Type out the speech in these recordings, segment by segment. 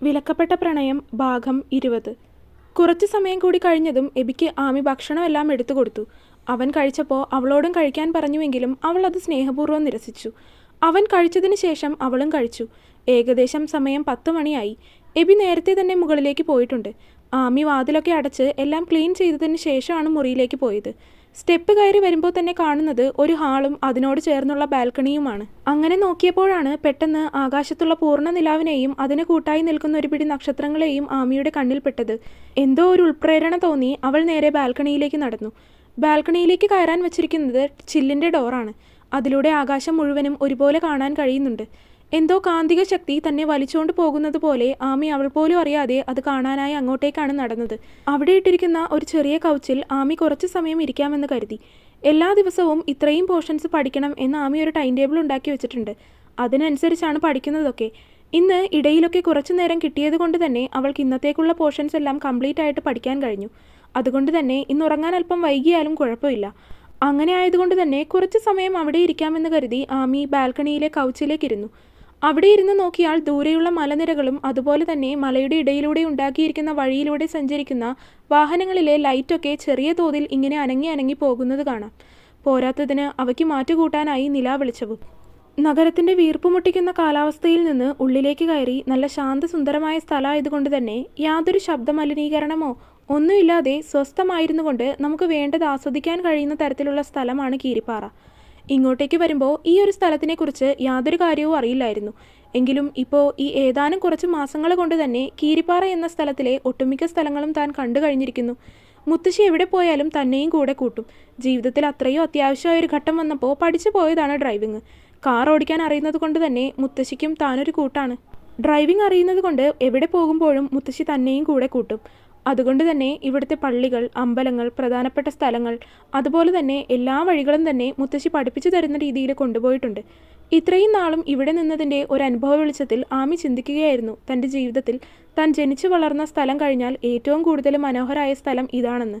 വിലക്കപ്പെട്ട പ്രണയം ഭാഗം 20. കുറച്ചു സമയം കൂടി കഴിഞ്ഞതും എബിക്ക് ആമി ഭക്ഷണമെല്ലാം എടുത്തു കൊടുത്തു. അവൻ കഴിച്ചപ്പോൾ അവളോടും കഴിക്കാൻ പറഞ്ഞുവെങ്കിലും അവൾ അത് സ്നേഹപൂർവ്വം നിരസിച്ചു. അവൻ കഴിച്ചതിന് ശേഷം അവളും കഴിച്ചു. ഏകദേശം സമയം 10 മണിയായി. എബി നേരത്തെ തന്നെ മുകളിലേക്ക് പോയിട്ടുണ്ട്. ആമി വാതിലൊക്കെ അടച്ച് എല്ലാം ക്ലീൻ ചെയ്തതിന് ശേഷമാണ് മുറിയിലേക്ക് പോയത്. സ്റ്റെപ്പ് കയറി വരുമ്പോൾ തന്നെ കാണുന്നത് ഒരു ഹാളും അതിനോട് ചേർന്നുള്ള ബാൽക്കണിയുമാണ്. അങ്ങനെ നോക്കിയപ്പോഴാണ് പെട്ടെന്ന് ആകാശത്തുള്ള പൂർണ്ണ നിലാവിനെയും അതിന് കൂട്ടായി നിൽക്കുന്ന ഒരു പിടി നക്ഷത്രങ്ങളെയും ആമിയുടെ കണ്ണിൽപ്പെട്ടത്. എന്തോ ഒരു ഉൾപ്രേരണ തോന്നി അവൾ നേരെ ബാൽക്കണിയിലേക്ക് നടന്നു. ബാൽക്കണിയിലേക്ക് കയറാൻ വച്ചിരിക്കുന്നത് ചില്ലിൻ്റെ ഡോറാണ്. അതിലൂടെ ആകാശം മുഴുവനും ഒരുപോലെ കാണാൻ കഴിയുന്നുണ്ട്. എന്തോ കാന്തിക ശക്തി തന്നെ വലിച്ചുകൊണ്ട് പോകുന്നത് പോലെ ആമി അവൾ പോലും അറിയാതെ അത് കാണാനായി അങ്ങോട്ടേക്കാണ് നടന്നത്. അവിടെ ഇട്ടിരിക്കുന്ന ഒരു ചെറിയ കൗച്ചിൽ ആമി കുറച്ച് സമയം ഇരിക്കാമെന്ന് കരുതി. എല്ലാ ദിവസവും ഇത്രയും പോർഷൻസ് പഠിക്കണം എന്ന് ആമി ഒരു ടൈം ടേബിൾ ഉണ്ടാക്കി വെച്ചിട്ടുണ്ട്. അതിനനുസരിച്ചാണ് പഠിക്കുന്നതൊക്കെ. ഇന്ന് ഇടയിലൊക്കെ കുറച്ചു നേരം കിട്ടിയത് കൊണ്ട് തന്നെ അവൾക്ക് ഇന്നത്തേക്കുള്ള പോർഷൻസ് എല്ലാം കംപ്ലീറ്റ് ആയിട്ട് പഠിക്കാൻ കഴിഞ്ഞു. അതുകൊണ്ട് തന്നെ ഇന്ന് ഉറങ്ങാൻ അല്പം വൈകിയാലും കുഴപ്പമില്ല. അങ്ങനെ ആയതുകൊണ്ട് തന്നെ കുറച്ച് സമയം അവിടെ ഇരിക്കാമെന്ന് കരുതി ആമി ബാൽക്കണിയിലെ കൗച്ചിലേക്കിരുന്നു. അവിടെ ഇരുന്ന് നോക്കിയാൽ ദൂരെയുള്ള മലനിരകളും അതുപോലെ തന്നെ മലയുടെ ഇടയിലൂടെ ഉണ്ടാക്കിയിരിക്കുന്ന വഴിയിലൂടെ സഞ്ചരിക്കുന്ന വാഹനങ്ങളിലെ ലൈറ്റൊക്കെ ചെറിയ തോതിൽ ഇങ്ങനെ അനങ്ങി അനങ്ങി പോകുന്നത് കാണാം. പോരാത്തതിന് അവയ്ക്ക് മാറ്റുകൂട്ടാനായി നിലാവെളിച്ചവും. നഗരത്തിൻ്റെ വീർപ്പുമുട്ടിക്കുന്ന കാലാവസ്ഥയിൽ നിന്ന് ഉള്ളിലേക്ക് കയറി നല്ല ശാന്തസുന്ദരമായ സ്ഥലമായതുകൊണ്ട് തന്നെ യാതൊരു ശബ്ദമലിനീകരണമോ ഒന്നുമില്ലാതെ സ്വസ്ഥമായിരുന്നു കൊണ്ട് നമുക്ക് വേണ്ടത് ആസ്വദിക്കാൻ കഴിയുന്ന തരത്തിലുള്ള സ്ഥലമാണ് കീരിപ്പാറ. ഇങ്ങോട്ടേക്ക് വരുമ്പോൾ ഈ ഒരു സ്ഥലത്തിനെക്കുറിച്ച് യാതൊരു കാര്യവും അറിയില്ലായിരുന്നു. എങ്കിലും ഇപ്പോൾ ഈ ഏതാനും കുറച്ച് മാസങ്ങൾ കൊണ്ട് തന്നെ കീരിപ്പാറ എന്ന സ്ഥലത്തിലെ ഒട്ടുമിക്ക സ്ഥലങ്ങളും താൻ കണ്ടു കഴിഞ്ഞിരിക്കുന്നു. മുത്തശ്ശി എവിടെ പോയാലും തന്നെയും കൂടെ കൂട്ടും. ജീവിതത്തിൽ അത്രയോ അത്യാവശ്യമായൊരു ഘട്ടം വന്നപ്പോൾ പഠിച്ചു പോയതാണ് ഡ്രൈവിംഗ്. കാർ ഓടിക്കാൻ അറിയുന്നത് കൊണ്ട് തന്നെ മുത്തശ്ശിക്കും താനൊരു കൂട്ടാണ്. ഡ്രൈവിംഗ് അറിയുന്നത് കൊണ്ട് എവിടെ പോകുമ്പോഴും മുത്തശ്ശി തന്നെയും കൂടെ കൂട്ടും. അതുകൊണ്ട് തന്നെ ഇവിടുത്തെ പള്ളികൾ, അമ്പലങ്ങൾ, പ്രധാനപ്പെട്ട സ്ഥലങ്ങൾ, അതുപോലെ തന്നെ എല്ലാ വഴികളും തന്നെ മുത്തശ്ശി പഠിപ്പിച്ചു തരുന്ന രീതിയിൽ കൊണ്ടുപോയിട്ടുണ്ട്. ഇത്രയും നാളും ഇവിടെ നിന്നതിൻ്റെ ഒരു അനുഭവ വെളിച്ചത്തിൽ ആമി ചിന്തിക്കുകയായിരുന്നു തൻ്റെ ജീവിതത്തിൽ താൻ ജനിച്ചു വളർന്ന സ്ഥലം കഴിഞ്ഞാൽ ഏറ്റവും കൂടുതൽ മനോഹരമായ സ്ഥലം ഇതാണെന്ന്.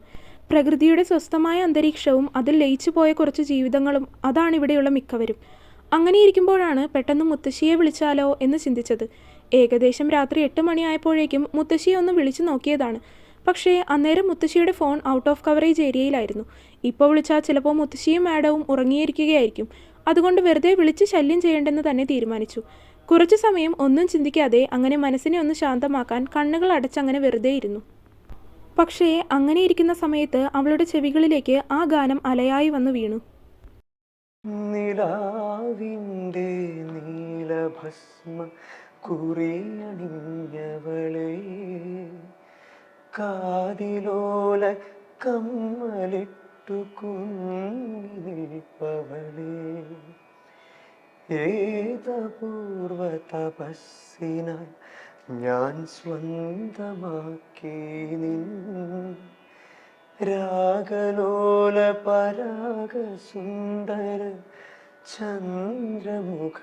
പ്രകൃതിയുടെ സ്വസ്ഥമായ അന്തരീക്ഷവും അതിൽ ലയിച്ചു പോയ കുറച്ച് ജീവിതങ്ങളും അതാണ് ഇവിടെയുള്ള മിക്കവരും. അങ്ങനെയിരിക്കുമ്പോഴാണ് പെട്ടെന്ന് മുത്തശ്ശിയെ വിളിച്ചാലോ എന്ന് ചിന്തിച്ചത്. ഏകദേശം രാത്രി 8 മണിയായപ്പോഴേക്കും മുത്തശ്ശിയെ ഒന്ന് വിളിച്ചു നോക്കിയതാണ്. പക്ഷേ അന്നേരം മുത്തശ്ശിയുടെ ഫോൺ ഔട്ട് ഓഫ് കവറേജ് ഏരിയയിലായിരുന്നു. ഇപ്പോൾ വിളിച്ചാൽ ചിലപ്പോൾ മുത്തശ്ശിയും മാഡവും ഉറങ്ങിയിരിക്കുകയായിരിക്കും. അതുകൊണ്ട് വെറുതെ വിളിച്ച് ശല്യം ചെയ്യേണ്ടെന്ന് തന്നെ തീരുമാനിച്ചു. കുറച്ചു സമയം ഒന്നും ചിന്തിക്കാതെ അങ്ങനെ മനസ്സിനെ ഒന്ന് ശാന്തമാക്കാൻ കണ്ണുകൾ അടച്ചങ്ങനെ വെറുതെ ഇരുന്നു. പക്ഷേ അങ്ങനെ ഇരിക്കുന്ന സമയത്ത് അവളുടെ ചെവികളിലേക്ക് ആ ഗാനം അലയായി വന്നു വീണു. നിലാവിൻ്റെ നീലഭസ്മ കുറിയണിഞ്ഞവളെ, കാതിലോല കമ്മലിട്ടു കുഞ്ഞിരിപ്പവളെ, ഏതപൂർവ തപസ്സിനാൽ ഞാൻ സ്വന്തമാക്കി നിൻ രാഗലോല പരാഗ സുന്ദര ചന്ദ്രമുഖബിംബം.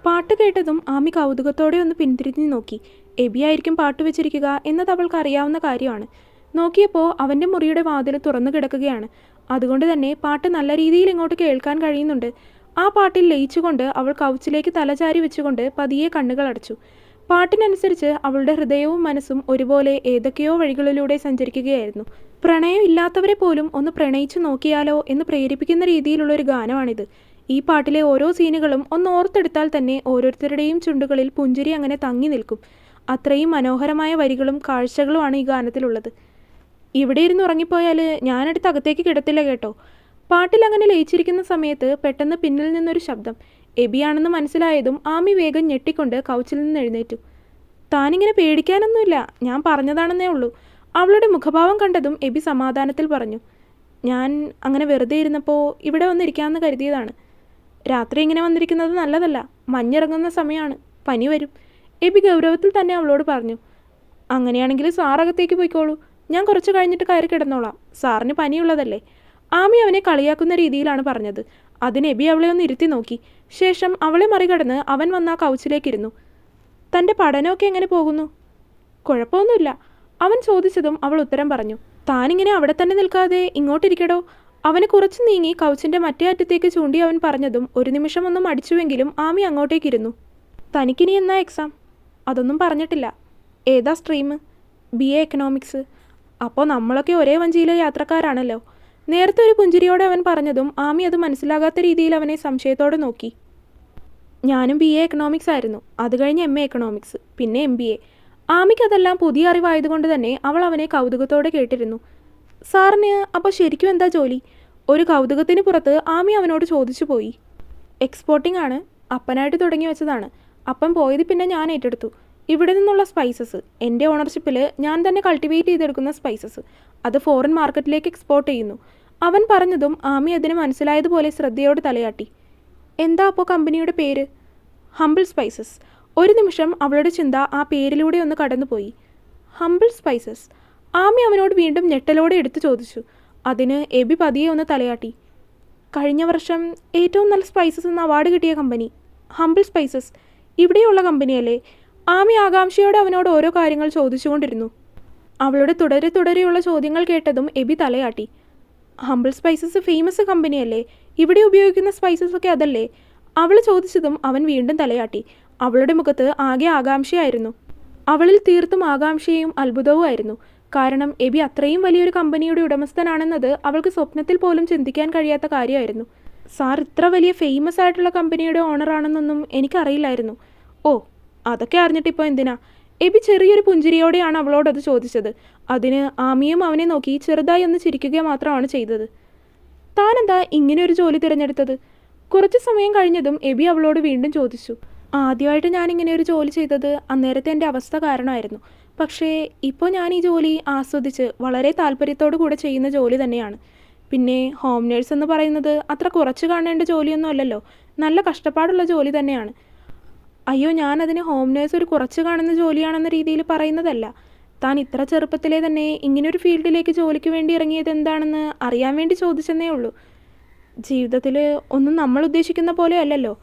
പാട്ട് കേട്ടതും ആമി കൗതുകത്തോടെ ഒന്ന് പിന്തിരിഞ്ഞു നോക്കി. എബിയായിരിക്കും പാട്ട് വെച്ചിരിക്കുക എന്നത് അവൾക്ക് അറിയാവുന്ന കാര്യമാണ്. നോക്കിയപ്പോൾ അവൻ്റെ മുറിയുടെ വാതിൽ തുറന്നു കിടക്കുകയാണ്. അതുകൊണ്ട് തന്നെ പാട്ട് നല്ല രീതിയിൽ ഇങ്ങോട്ട് കേൾക്കാൻ കഴിയുന്നുണ്ട്. ആ പാട്ടിൽ ലയിച്ചുകൊണ്ട് അവൾ കൗച്ചിലേക്ക് തലചാരി വെച്ചുകൊണ്ട് പതിയെ കണ്ണുകൾ അടച്ചു. പാട്ടിനനുസരിച്ച് അവളുടെ ഹൃദയവും മനസ്സും ഒരുപോലെ ഏതൊക്കെയോ വഴികളിലൂടെ സഞ്ചരിക്കുകയായിരുന്നു. പ്രണയം ഇല്ലാത്തവരെ പോലും ഒന്ന് പ്രണയിച്ചു നോക്കിയാലോ എന്ന് പ്രേരിപ്പിക്കുന്ന രീതിയിലുള്ളൊരു ഗാനമാണിത്. ഈ പാട്ടിലെ ഓരോ സീനുകളും ഒന്ന് ഓർത്തെടുത്താൽ തന്നെ ഓരോരുത്തരുടെയും ചുണ്ടുകളിൽ പുഞ്ചിരി അങ്ങനെ തങ്ങി നിൽക്കും. അത്രയും മനോഹരമായ വരികളും കാഴ്ചകളുമാണ് ഈ ഗാനത്തിലുള്ളത്. ഇവിടെ ഇരുന്ന് ഉറങ്ങിപ്പോയാൽ ഞാനെടുത്ത് അകത്തേക്ക് കിടത്തില്ല കേട്ടോ. പാട്ടിൽ അങ്ങനെ ലയിച്ചിരിക്കുന്ന സമയത്ത് പെട്ടെന്ന് പിന്നിൽ നിന്നൊരു ശബ്ദം. എബിയാണെന്ന് മനസ്സിലായതും ആമി വേഗം ഞെട്ടിക്കൊണ്ട് കൗച്ചിൽ നിന്ന് എഴുന്നേറ്റു. താനിങ്ങനെ പേടിക്കാനൊന്നുമില്ല, ഞാൻ പറഞ്ഞതാണെന്നേ ഉള്ളൂ. അവളുടെ മുഖഭാവം കണ്ടതും എബി സമാധാനത്തിൽ പറഞ്ഞു. ഞാൻ അങ്ങനെ വെറുതെ ഇരുന്നപ്പോൾ ഇവിടെ വന്നിരിക്കാമെന്ന് കരുതിയതാണ്. രാത്രി ഇങ്ങനെ വന്നിരിക്കുന്നത് നല്ലതല്ല, മഞ്ഞിറങ്ങുന്ന സമയമാണ്, പനി വരും. എബി ഗൗരവത്തിൽ തന്നെ അവളോട് പറഞ്ഞു. അങ്ങനെയാണെങ്കിൽ സാറകത്തേക്ക് പോയിക്കോളൂ, ഞാൻ കുറച്ച് കഴിഞ്ഞിട്ട് കയറി കിടന്നോളാം, സാറിന് പനിയുള്ളതല്ലേ. ആമി അവനെ കളിയാക്കുന്ന രീതിയിലാണ് പറഞ്ഞത്. അതിന് എബി അവളെ ഒന്ന് ഇരുത്തി നോക്കി. ശേഷം അവളെ മറികടന്ന് അവൻ വന്ന ആ കൗച്ചിലേക്കിരുന്നു. തൻ്റെ പഠനമൊക്കെ എങ്ങനെ പോകുന്നു? കുഴപ്പമൊന്നുമില്ല, അവൻ ചോദിച്ചതും അവൾ ഉത്തരം പറഞ്ഞു. താനിങ്ങനെ അവിടെ തന്നെ നിൽക്കാതെ ഇങ്ങോട്ടിരിക്കടോ. അവന് കുറച്ച് നീങ്ങി കൗച്ചിൻ്റെ മറ്റേ അറ്റത്തേക്ക് ചൂണ്ടി അവൻ പറഞ്ഞതും ഒരു നിമിഷം ഒന്നും അടിച്ചുവെങ്കിലും ആമി അങ്ങോട്ടേക്കിരുന്നു. തനിക്കിനി എന്നാ എക്സാം? അതൊന്നും പറഞ്ഞിട്ടില്ല. ഏതാ സ്ട്രീം? BA economics. അപ്പോൾ നമ്മളൊക്കെ ഒരേ വഞ്ചിയിലെ യാത്രക്കാരാണല്ലോ. നേരത്തെ ഒരു പുഞ്ചിരിയോടെ അവൻ പറഞ്ഞതും ആമി അത് മനസ്സിലാകാത്ത രീതിയിൽ അവനെ സംശയത്തോടെ നോക്കി. ഞാനും BA എക്കണോമിക്സ് ആയിരുന്നു. അത് കഴിഞ്ഞ് MA എക്കണോമിക്സ്, പിന്നെ MBA. ആമിക്ക് അതെല്ലാം പുതിയ അറിവായതുകൊണ്ട് തന്നെ അവൾ അവനെ കൗതുകത്തോടെ കേട്ടിരുന്നു. സാറിന് അപ്പോൾ ശരിക്കും എന്താ ജോലി? ഒരു കൗതുകത്തിന് പുറത്ത് ആമി അവനോട് ചോദിച്ചു പോയി. എക്സ്പോർട്ടിംഗ് ആണ്. അപ്പനായിട്ട് തുടങ്ങി വെച്ചതാണ്. അപ്പൻ പോയത് പിന്നെ ഞാൻ ഏറ്റെടുത്തു. ഇവിടെ നിന്നുള്ള സ്പൈസസ് എൻ്റെ ഓണർഷിപ്പിൽ ഞാൻ തന്നെ കൾട്ടിവേറ്റ് ചെയ്തെടുക്കുന്ന സ്പൈസസ്, അത് ഫോറിൻ മാർക്കറ്റിലേക്ക് എക്സ്പോർട്ട് ചെയ്യുന്നു. അവൻ പറഞ്ഞതും ആമി അതിന് മനസ്സിലായതുപോലെ ശ്രദ്ധയോട് തലയാട്ടി. എന്താ അപ്പോൾ കമ്പനിയുടെ പേര്? Humble spices. ഒരു നിമിഷം അവളുടെ ചിന്ത ആ പേരിലൂടെ ഒന്ന് കടന്നുപോയി. Humble spices. ആമി അവനോട് വീണ്ടും ഞെട്ടലോടെ എടുത്തു ചോദിച്ചു. അതിന് എബി പതിയെ ഒന്ന് തലയാട്ടി. കഴിഞ്ഞ വർഷം ഏറ്റവും നല്ല സ്പൈസസ് എന്ന അവാർഡ് കിട്ടിയ കമ്പനി ഹംബിൾ സ്പൈസസ് ഇവിടെയുള്ള കമ്പനിയല്ലേ? ആമി ആകാംക്ഷയോടെ അവനോട് ഓരോ കാര്യങ്ങൾ ചോദിച്ചുകൊണ്ടിരുന്നു. അവളുടെ തുടരെയുള്ള ചോദ്യങ്ങൾ കേട്ടതും എബി തലയാട്ടി. ഹംബിൾ സ്പൈസസ് ഫേമസ് കമ്പനിയല്ലേ? ഇവിടെ ഉപയോഗിക്കുന്ന സ്പൈസസ് ഒക്കെ അതല്ലേ? അവൾ ചോദിച്ചതും അവൻ വീണ്ടും തലയാട്ടി. അവളുടെ മുഖത്ത് ആകെ ആകാംക്ഷയായിരുന്നു. അവളിൽ തീർത്തും ആകാംക്ഷയും അത്ഭുതവും ആയിരുന്നു. കാരണം എബി അത്രയും വലിയൊരു കമ്പനിയുടെ ഉടമസ്ഥനാണെന്നത് അവൾക്ക് സ്വപ്നത്തിൽ പോലും ചിന്തിക്കാൻ കഴിയാത്ത കാര്യമായിരുന്നു. സാർ ഇത്ര വലിയ ഫേമസ് ആയിട്ടുള്ള കമ്പനിയുടെ ഓണറാണെന്നൊന്നും എനിക്കറിയില്ലായിരുന്നു. ഓ, അതൊക്കെ അറിഞ്ഞിട്ടിപ്പോൾ എന്തിനാ? എബി ചെറിയൊരു പുഞ്ചിരിയോടെയാണ് അവളോടത് ചോദിച്ചത്. അതിന് ആമിയും അവനെ നോക്കി ചെറുതായി ഒന്ന് ചിരിക്കുക മാത്രമാണ് ചെയ്തത്. താനെന്താ ഇങ്ങനെയൊരു ജോലി തിരഞ്ഞെടുത്തത്? കുറച്ച് സമയം കഴിഞ്ഞതും എബി അവളോട് വീണ്ടും ചോദിച്ചു. ആദ്യമായിട്ട് ഞാനിങ്ങനെ ഒരു ജോലി ചെയ്തത് അന്നേരത്തെ എൻ്റെ അവസ്ഥ കാരണമായിരുന്നു. പക്ഷേ ഇപ്പോൾ ഞാൻ ഈ ജോലി ആസ്വദിച്ച് വളരെ താല്പര്യത്തോടു കൂടെ ചെയ്യുന്ന ജോലി തന്നെയാണ്. പിന്നെ ഹോം നേഴ്സ് എന്ന് പറയുന്നത് അത്ര കുറച്ച് കാണേണ്ട ജോലിയൊന്നും അല്ലല്ലോ. നല്ല കഷ്ടപ്പാടുള്ള ജോലി തന്നെയാണ്. അയ്യോ, ഞാനതിന് ഹോം നേഴ്സ് ഒരു കുറച്ച് കാണുന്ന ജോലിയാണെന്ന രീതിയിൽ പറയുന്നതല്ല. താൻ ഇത്ര ചെറുപ്പത്തിലെ തന്നെ ഇങ്ങനൊരു ഫീൽഡിലേക്ക് ജോലിക്ക് വേണ്ടി ഇറങ്ങിയത് എന്താണെന്ന് അറിയാൻ വേണ്ടി ചോദിച്ചെന്നേ ഉള്ളൂ. ജീവിതത്തിൽ ഒന്നും നമ്മൾ ഉദ്ദേശിക്കുന്ന പോലെ അല്ലല്ലോ.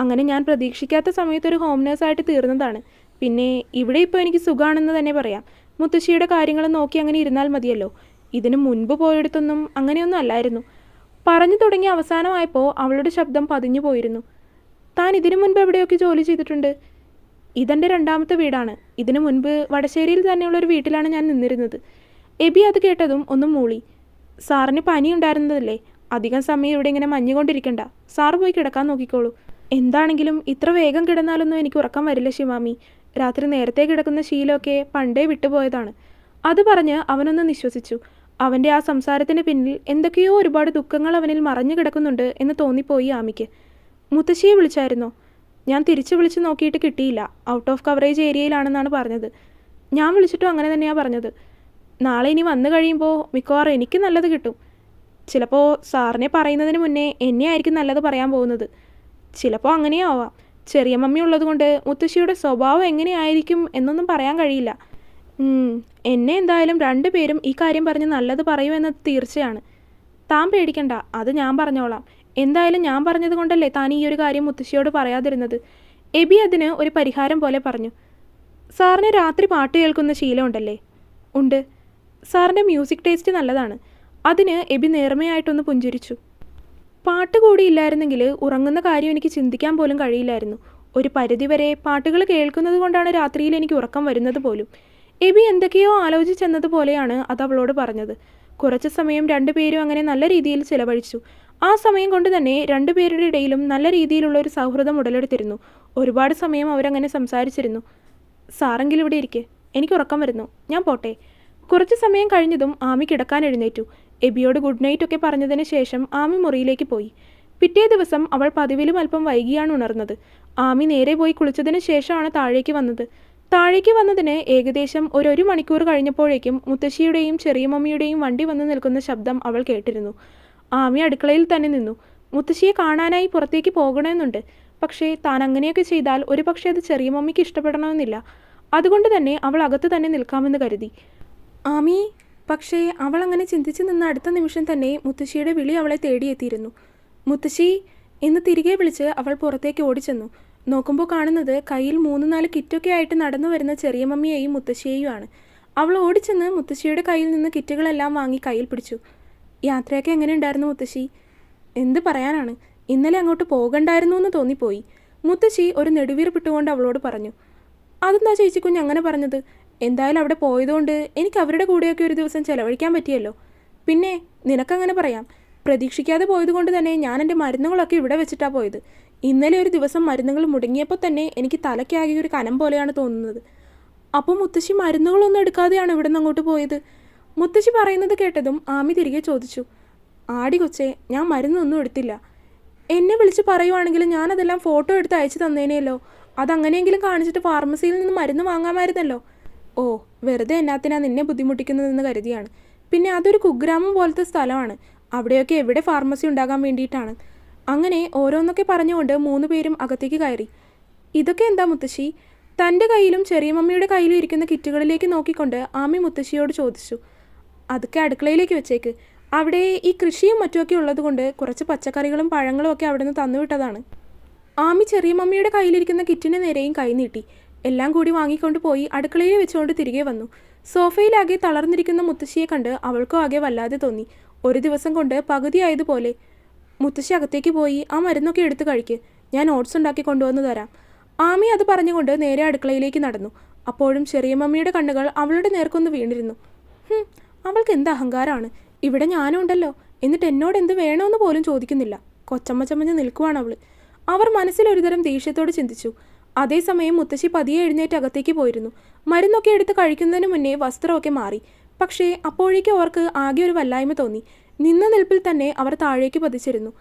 അങ്ങനെ ഞാൻ പ്രതീക്ഷിക്കാത്ത സമയത്തൊരു ഹോം നേഴ്സായിട്ട് തീർന്നതാണ്. പിന്നെ ഇവിടെ ഇപ്പോൾ എനിക്ക് സുഖമാണെന്ന് തന്നെ പറയാം. മുത്തശ്ശിയുടെ കാര്യങ്ങൾ നോക്കി അങ്ങനെ ഇരുന്നാൽ മതിയല്ലോ. ഇതിനു മുൻപ് പോയെടുത്തൊന്നും അങ്ങനെയൊന്നും അല്ലായിരുന്നു. പറഞ്ഞു തുടങ്ങി അവസാനമായപ്പോൾ അവളുടെ ശബ്ദം പതിഞ്ഞു പോയിരുന്നു. താൻ ഇതിനു മുൻപ് എവിടെയൊക്കെ ജോലി ചെയ്തിട്ടുണ്ട്? ഇതെൻ്റെ രണ്ടാമത്തെ വീടാണ്. ഇതിനു മുൻപ് വടശ്ശേരിയിൽ തന്നെയുള്ളൊരു വീട്ടിലാണ് ഞാൻ നിന്നിരുന്നത്. എബി അത് കേട്ടതും ഒന്നും മൂളി. സാറിന് പനി ഉണ്ടായിരുന്നതല്ലേ? അധികം സമയം ഇവിടെ ഇങ്ങനെ മഞ്ഞുകൊണ്ടിരിക്കണ്ട. സാറ് പോയി കിടക്കാൻ നോക്കിക്കോളൂ. എന്താണെങ്കിലും ഇത്ര വേഗം കിടന്നാലൊന്നും എനിക്ക് ഉറക്കം വരില്ല ശിവാമി. രാത്രി നേരത്തെ കിടക്കുന്ന ശീലമൊക്കെ പണ്ടേ വിട്ടുപോയതാണ്. അത് പറഞ്ഞ് അവനൊന്ന് നിശ്വസിച്ചു. അവൻ്റെ ആ സംസാരത്തിന് പിന്നിൽ എന്തൊക്കെയോ ഒരുപാട് ദുഃഖങ്ങൾ അവനിൽ മറഞ്ഞു കിടക്കുന്നുണ്ട് എന്ന് തോന്നിപ്പോയി ആമിക്ക്. മുത്തശ്ശിയെ വിളിച്ചായിരുന്നോ? ഞാൻ തിരിച്ചു വിളിച്ച് നോക്കിയിട്ട് കിട്ടിയില്ല. ഔട്ട് ഓഫ് കവറേജ് ഏരിയയിലാണെന്നാണ് പറഞ്ഞത്. ഞാൻ വിളിച്ചിട്ടും അങ്ങനെ തന്നെയാണ് പറഞ്ഞത്. നാളെ ഇനി വന്നു കഴിയുമ്പോൾ മിക്കവാറും എനിക്ക് നല്ലത് കിട്ടും. ചിലപ്പോൾ സാറിനെ പറയുന്നതിന് മുന്നേ എന്നെ ആയിരിക്കും നല്ലത് പറയാൻ പോകുന്നത്. ചിലപ്പോൾ അങ്ങനെയാവാം. ചെറിയ മമ്മി ഉള്ളതുകൊണ്ട് മുത്തശ്ശിയുടെ സ്വഭാവം എങ്ങനെയായിരിക്കും എന്നൊന്നും പറയാൻ കഴിയില്ല. എന്നെ എന്തായാലും രണ്ടുപേരും ഈ കാര്യം പറഞ്ഞ് നല്ലത് പറയുമെന്നത് തീർച്ചയാണ്. താൻ പേടിക്കണ്ട, അത് ഞാൻ പറഞ്ഞോളാം. എന്തായാലും ഞാൻ പറഞ്ഞത് കൊണ്ടല്ലേ താൻ ഈ ഒരു കാര്യം മുത്തശ്ശിയോട് പറയാതിരുന്നത്. എബി അതിന് ഒരു പരിഹാരം പോലെ പറഞ്ഞു. സാറിന് രാത്രി പാട്ട് കേൾക്കുന്ന ശീലമുണ്ടല്ലേ? ഉണ്ട്. സാറിൻ്റെ മ്യൂസിക് ടേസ്റ്റ് നല്ലതാണ്. അതിന് എബി നേർമയായിട്ടൊന്ന് പുഞ്ചിരിച്ചു. പാട്ട് കൂടിയില്ലായിരുന്നെങ്കിൽ ഉറങ്ങുന്ന കാര്യം എനിക്ക് ചിന്തിക്കാൻ പോലും കഴിയില്ലായിരുന്നു. ഒരു പരിധിവരെ പാട്ടുകൾ കേൾക്കുന്നത് കൊണ്ടാണ് രാത്രിയിൽ എനിക്ക് ഉറക്കം വരുന്നത് പോലും. എബി എന്തൊക്കെയോ ആലോചിച്ചെന്നതുപോലെയാണ് അത് അവളോട് പറഞ്ഞത്. കുറച്ച് സമയം രണ്ടുപേരും അങ്ങനെ നല്ല രീതിയിൽ ചിലവഴിച്ചു. ആ സമയം കൊണ്ട് തന്നെ രണ്ടുപേരുടെ ഇടയിലും നല്ല രീതിയിലുള്ള ഒരു സൗഹൃദം ഉടലെടുത്തിരുന്നു. ഒരുപാട് സമയം അവരങ്ങനെ സംസാരിച്ചിരുന്നു. സാറെങ്കിലും ഇവിടെ ഇരിക്കെ, എനിക്ക് ഉറക്കം വരുന്നു, ഞാൻ പോട്ടെ. കുറച്ച് സമയം കഴിഞ്ഞതും ആമി കിടക്കാൻ എഴുന്നേറ്റു. എബിയോട് ഗുഡ് നൈറ്റ് ഒക്കെ പറഞ്ഞതിന് ശേഷം ആമി മുറിയിലേക്ക് പോയി. പിറ്റേ ദിവസം അവൾ പതിവിലും അല്പം വൈകിയാണ് ഉണർന്നത്. ആമി നേരെ പോയി കുളിച്ചതിന് ശേഷമാണ് താഴേക്ക് വന്നത്. താഴേക്ക് വന്നതിന് ഏകദേശം ഒരു മണിക്കൂർ കഴിഞ്ഞപ്പോഴേക്കും മുത്തശ്ശിയുടെയും ചെറിയ മമ്മിയുടെയും വണ്ടി വന്ന് നിൽക്കുന്ന ശബ്ദം അവൾ കേട്ടിരുന്നു. ആമി അടുക്കളയിൽ തന്നെ നിന്നു. മുത്തശ്ശിയെ കാണാനായി പുറത്തേക്ക് പോകണമെന്നുണ്ട്. പക്ഷേ താൻ അങ്ങനെയൊക്കെ ചെയ്താൽ ഒരുപക്ഷെ അത് ചെറിയ മമ്മിക്ക് ഇഷ്ടപ്പെടണമെന്നില്ല. അതുകൊണ്ട് തന്നെ അവൾ അകത്ത് തന്നെ നിൽക്കാമെന്ന് കരുതി. ആമി. പക്ഷേ അവൾ അങ്ങനെ ചിന്തിച്ച് നിന്ന അടുത്ത നിമിഷം തന്നെ മുത്തശ്ശിയുടെ വിളി അവളെ തേടിയെത്തിയിരുന്നു. മുത്തശ്ശി എന്ന് തിരികെ വിളിച്ച് അവൾ പുറത്തേക്ക് ഓടിച്ചെന്നു. നോക്കുമ്പോൾ കാണുന്നത് കയ്യിൽ 3-4 കിറ്റൊക്കെ ആയിട്ട് നടന്നു വരുന്ന ചെറിയ മമ്മിയെയും മുത്തശ്ശിയെയുമാണ്. അവൾ ഓടിച്ചെന്ന് മുത്തശ്ശിയുടെ കയ്യിൽ നിന്ന് കിറ്റുകളെല്ലാം വാങ്ങി കയ്യിൽ പിടിച്ചു. യാത്രയൊക്കെ എങ്ങനെ ഉണ്ടായിരുന്നു മുത്തശ്ശി? എന്ത് പറയാനാണ്, ഇന്നലെ അങ്ങോട്ട് പോകണ്ടായിരുന്നു എന്ന് തോന്നിപ്പോയി. മുത്തശ്ശി ഒരു നെടുവീർപ്പിട്ടുകൊണ്ട് അവളോട് പറഞ്ഞു. അതെന്താ ചേച്ചിക്കുഞ്ഞ് അങ്ങനെ പറഞ്ഞത്? എന്തായാലും അവിടെ പോയതുകൊണ്ട് എനിക്ക് അവരുടെ കൂടെയൊക്കെ ഒരു ദിവസം ചിലവഴിക്കാൻ പറ്റിയല്ലോ. പിന്നെ നിനക്കങ്ങനെ പറയാം. പ്രതീക്ഷിക്കാതെ പോയതുകൊണ്ട് തന്നെ ഞാൻ എൻ്റെ മരുന്നുകളൊക്കെ ഇവിടെ വെച്ചിട്ടാണ് പോയത്. ഇന്നലെ ഒരു ദിവസം മരുന്നുകൾ മുടങ്ങിയപ്പോൾ തന്നെ എനിക്ക് തലയ്ക്കാകെ ഒരു കനം പോലെയാണ് തോന്നുന്നത്. അപ്പോൾ മുത്തശ്ശി മരുന്നുകളൊന്നും എടുക്കാതെയാണ് ഇവിടെ നിന്ന് അങ്ങോട്ട് പോയത്? മുത്തശ്ശി പറയുന്നത് കേട്ടതും ആമി തിരികെ ചോദിച്ചു. ആടി കൊച്ചേ, ഞാൻ മരുന്നൊന്നും എടുത്തില്ല. എന്നെ വിളിച്ച് പറയുവാണെങ്കിൽ ഞാനതെല്ലാം ഫോട്ടോ എടുത്ത് അയച്ചു തന്നേനെയല്ലോ. അതങ്ങനെയെങ്കിലും കാണിച്ചിട്ട് ഫാർമസിയിൽ നിന്ന് മരുന്ന് വാങ്ങാമായിരുന്നല്ലോ. ഓ, വെറുതെ എന്നാത്തിനാ നിന്നെ ബുദ്ധിമുട്ടിക്കുന്നതെന്ന് കരുതിയാണ്. പിന്നെ അതൊരു കുഗ്രാമം പോലത്തെ സ്ഥലമാണ്. അവിടെയൊക്കെ എവിടെ ഫാർമസി ഉണ്ടാകാൻ വേണ്ടിയിട്ടാണ്. അങ്ങനെ ഓരോന്നൊക്കെ പറഞ്ഞുകൊണ്ട് 3 പേരും അകത്തേക്ക് കയറി. ഇതൊക്കെ എന്താ മുത്തശ്ശി? തൻ്റെ കയ്യിലും ചെറിയ മമ്മിയുടെ കയ്യിലും ഇരിക്കുന്ന കിറ്റുകളിലേക്ക് നോക്കിക്കൊണ്ട് ആമി മുത്തശ്ശിയോട് ചോദിച്ചു. അതൊക്കെ അടുക്കളയിലേക്ക് വെച്ചേക്ക്. അവിടെ ഈ കൃഷിയും മറ്റുമൊക്കെ ഉള്ളതുകൊണ്ട് കുറച്ച് പച്ചക്കറികളും പഴങ്ങളും ഒക്കെ അവിടെ നിന്ന് തന്നുവിട്ടതാണ്. ആമി ചെറിയ മമ്മിയുടെ കയ്യിലിരിക്കുന്ന കിറ്റിന് നേരെയും കൈ നീട്ടി. എല്ലാം കൂടി വാങ്ങിക്കൊണ്ട് പോയി അടുക്കളയിൽ വെച്ചുകൊണ്ട് തിരികെ വന്നു. സോഫയിലാകെ തളർന്നിരിക്കുന്ന മുത്തശ്ശിയെ കണ്ട് അവൾക്കും ആകെ വല്ലാതെ തോന്നി. ഒരു ദിവസം കൊണ്ട് പകുതിയായതുപോലെ. മുത്തശ്ശി അകത്തേക്ക് പോയി ആ മരുന്നൊക്കെ എടുത്ത് കഴിക്ക്. ഞാൻ ഓട്സ് ഉണ്ടാക്കി കൊണ്ടുവന്ന് തരാം. ആമി അത് പറഞ്ഞുകൊണ്ട് നേരെ അടുക്കളയിലേക്ക് നടന്നു. അപ്പോഴും ചെറിയ മമ്മിയുടെ കണ്ണുകൾ അവളുടെ നേർക്കൊന്ന് വീണിരുന്നു. അവൾക്ക് എന്ത് അഹങ്കാരമാണ്! ഇവിടെ ഞാനും ഉണ്ടല്ലോ, എന്നിട്ട് എന്നോട് എന്ത് വേണമെന്ന് പോലും ചോദിക്കുന്നില്ല. കൊച്ചമ്മ ചമ്മഞ്ഞ് നിൽക്കുവാണ് അവൾ. അവർ മനസ്സിലൊരുതരം ദേഷ്യത്തോട് ചിന്തിച്ചു. അതേസമയം മുത്തശ്ശി പതിയെ എഴുന്നേറ്റ് അകത്തേക്ക് പോയിരുന്നു. മരുന്നൊക്കെ എടുത്ത് കഴിക്കുന്നതിന് മുന്നേ വസ്ത്രമൊക്കെ മാറി. പക്ഷേ അപ്പോഴേക്കും അവർക്ക് ആകെ ഒരു വല്ലായ്മ തോന്നി. നിന്ന നിൽപ്പിൽ തന്നെ അവർ താഴേക്ക് പതിച്ചിരുന്നു.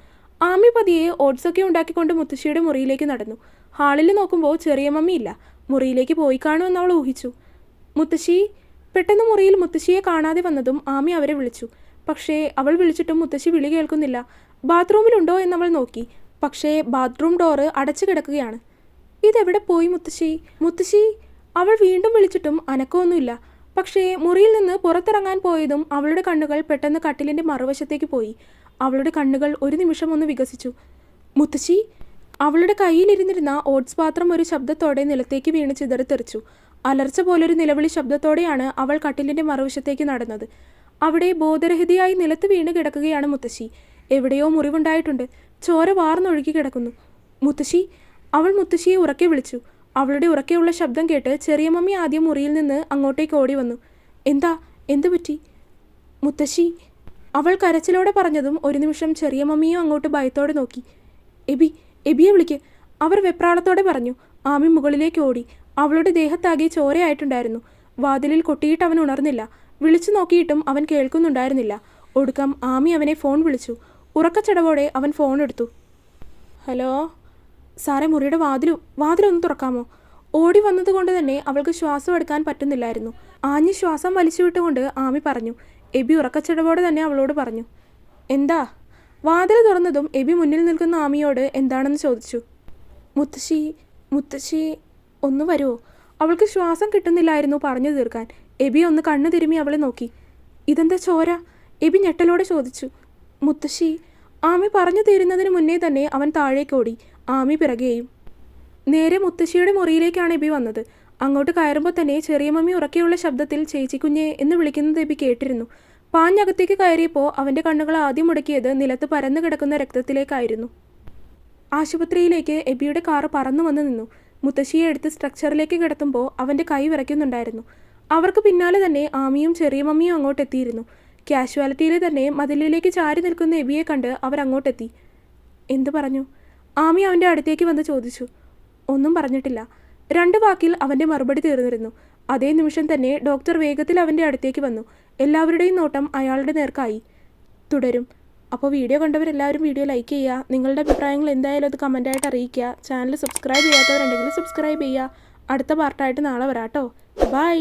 ആമി പതിയെ ഓട്സൊക്കെ ഉണ്ടാക്കിക്കൊണ്ട് മുത്തശ്ശിയുടെ മുറിയിലേക്ക് നടന്നു. ഹാളിൽ നോക്കുമ്പോൾ ചെറിയ മമ്മി ഇല്ല. മുറിയിലേക്ക് പോയി കാണുമെന്ന് അവൾ ഊഹിച്ചു. മുത്തശ്ശി! പെട്ടെന്ന് മുറിയിൽ മുത്തശ്ശിയെ കാണാതെ വന്നതും ആമി അവരെ വിളിച്ചു. പക്ഷേ അവൾ വിളിച്ചിട്ടും മുത്തശ്ശി വിളി കേൾക്കുന്നില്ല. ബാത്റൂമിലുണ്ടോ എന്നവൾ നോക്കി. പക്ഷേ ബാത്റൂം ഡോറ് അടച്ചു കിടക്കുകയാണ്. ഇതെവിടെ പോയി മുത്തശ്ശി? മുത്തശ്ശി! അവൾ വീണ്ടും വിളിച്ചിട്ടും അനക്കമൊന്നുമില്ല. പക്ഷേ മുറിയിൽ നിന്ന് പുറത്തിറങ്ങാൻ പോയതും അവളുടെ കണ്ണുകൾ പെട്ടെന്ന് കട്ടിലിൻ്റെ മറുവശത്തേക്ക് പോയി. അവളുടെ കണ്ണുകൾ ഒരു നിമിഷം ഒന്ന് വികസിച്ചു. മുത്തശ്ശി! അവളുടെ കയ്യിലിരുന്നിരുന്ന ഓട്സ് പാത്രം ഒരു ശബ്ദത്തോടെ നിലത്തേക്ക് വീണ് ചിതറിത്തെറിച്ചു. അലർച്ച പോലൊരു നിലവിളി ശബ്ദത്തോടെയാണ് അവൾ കട്ടിലിൻ്റെ മറുവശത്തേക്ക് നടന്നത്. അവിടെ ബോധരഹിതയായി നിലത്ത് വീണ് കിടക്കുകയാണ് മുത്തശ്ശി. എവിടെയോ മുറിവുണ്ടായിട്ടുണ്ട്. ചോര വാർന്നൊഴുകി കിടക്കുന്നു. മുത്തശ്ശി! അവൾ മുത്തശ്ശിയെ ഉറക്കെ വിളിച്ചു. അവളുടെ ഉറക്കെയുള്ള ശബ്ദം കേട്ട് ചെറിയ മമ്മി ആദ്യം മുറിയിൽ നിന്ന് അങ്ങോട്ടേക്ക് ഓടി വന്നു. എന്താ? എന്തു പറ്റി? മുത്തശ്ശി! അവൾ കരച്ചിലോടെ പറഞ്ഞതും ഒരു നിമിഷം ചെറിയ മമ്മിയും അങ്ങോട്ട് ഭയത്തോടെ നോക്കി. എബിയെ വിളിക്ക്! അവർ വെപ്രാളത്തോടെ പറഞ്ഞു. ആമി മുകളിലേക്ക് ഓടി. അവളുടെ ദേഹത്താകെ ചോരയായിട്ടുണ്ടായിരുന്നു. വാതിലിൽ കൊട്ടിയിട്ട് അവൻ ഉണർന്നില്ല. വിളിച്ചു നോക്കിയിട്ടും അവൻ കേൾക്കുന്നുണ്ടായിരുന്നില്ല. ഒടുക്കം ആമി അവനെ ഫോൺ വിളിച്ചു. ഉറക്കച്ചടവോടെ അവൻ ഫോൺ എടുത്തു. ഹലോ സാറേ, മുറിയുടെ വാതിലൊന്ന് തുറക്കാമോ? ഓടി വന്നതുകൊണ്ട് തന്നെ അവൾക്ക് ശ്വാസം എടുക്കാൻ പറ്റുന്നില്ലായിരുന്നു. ആഞ്ഞ് ശ്വാസം വലിച്ചു വിട്ടുകൊണ്ട് ആമി പറഞ്ഞു. എബി ഉറക്കച്ചടവോടെ തന്നെ അവളോട് പറഞ്ഞു. എന്താ? വാതിൽ തുറന്നതും എബി മുന്നിൽ നിൽക്കുന്ന ആമിയോട് എന്താണെന്ന് ചോദിച്ചു. മുത്തശ്ശി ഒന്ന് വരുമോ? അവൾക്ക് ശ്വാസം കിട്ടുന്നില്ലായിരുന്നു പറഞ്ഞു തീർക്കാൻ. എബി ഒന്ന് കണ്ണു തിരുമ്മി അവളെ നോക്കി. ഇതെന്താ ചോര? എബി ഞെട്ടലോടെ ചോദിച്ചു. മുത്തശ്ശി! ആമി പറഞ്ഞു തീരുന്നതിന് മുന്നേ തന്നെ അവൻ താഴേക്കോടി. ആമി പിറകെയും. നേരെ മുത്തശ്ശിയുടെ മുറിയിലേക്കാണ് എബി വന്നത്. അങ്ങോട്ട് കയറുമ്പോൾ തന്നെ ചെറിയ മമ്മി ഉറക്കെയുള്ള ശബ്ദത്തിൽ ചേച്ചിക്കുഞ്ഞെ എന്ന് വിളിക്കുന്നത് എബി കേട്ടിരുന്നു. പാഞ്ഞകത്തേക്ക് കയറിയപ്പോൾ അവൻ്റെ കണ്ണുകൾ ആദ്യം മുടക്കിയത് നിലത്ത് പരന്നു കിടക്കുന്ന രക്തത്തിലേക്കായിരുന്നു. ആശുപത്രിയിലേക്ക് എബിയുടെ കാറ് പറന്നു വന്ന് നിന്നു. മുത്തശ്ശിയെ എടുത്ത് സ്ട്രക്ചറിലേക്ക് കിടത്തുമ്പോൾ അവൻ്റെ കൈ വിറയ്ക്കുന്നുണ്ടായിരുന്നു. അവർക്ക് പിന്നാലെ തന്നെ ആമിയും ചെറിയ മമ്മിയും അങ്ങോട്ടെത്തിയിരുന്നു. കാഷ്വാലിറ്റിയിൽ തന്നെ മതിലിലേക്ക് ചാരി നിൽക്കുന്ന എബിയെ കണ്ട് അവർ അങ്ങോട്ടെത്തി. എന്തു പറഞ്ഞു? ആമി അവൻ്റെ അടുത്തേക്ക് വന്ന് ചോദിച്ചു. ഒന്നും പറഞ്ഞിട്ടില്ല. 2 വാക്കിൽ അവൻ്റെ മറുപടി തീർന്നിരുന്നു. അതേ നിമിഷം തന്നെ ഡോക്ടർ വേഗത്തിൽ അവൻ്റെ അടുത്തേക്ക് വന്നു. എല്ലാവരുടെയും നോട്ടം അയാളുടെ നേർക്കായി. തുടരും. അപ്പോൾ വീഡിയോ കണ്ടവരെല്ലാവരും വീഡിയോ ലൈക്ക് ചെയ്യുക. നിങ്ങളുടെ അഭിപ്രായങ്ങൾ എന്തായാലും അത് കമൻറ്റായിട്ട് അറിയിക്കുക. ചാനൽ സബ്സ്ക്രൈബ് ചെയ്യാത്തവരുണ്ടെങ്കിൽ സബ്സ്ക്രൈബ് ചെയ്യുക. അടുത്ത പാർട്ടായിട്ട് നാളെ വരാട്ടോ. ബൈ.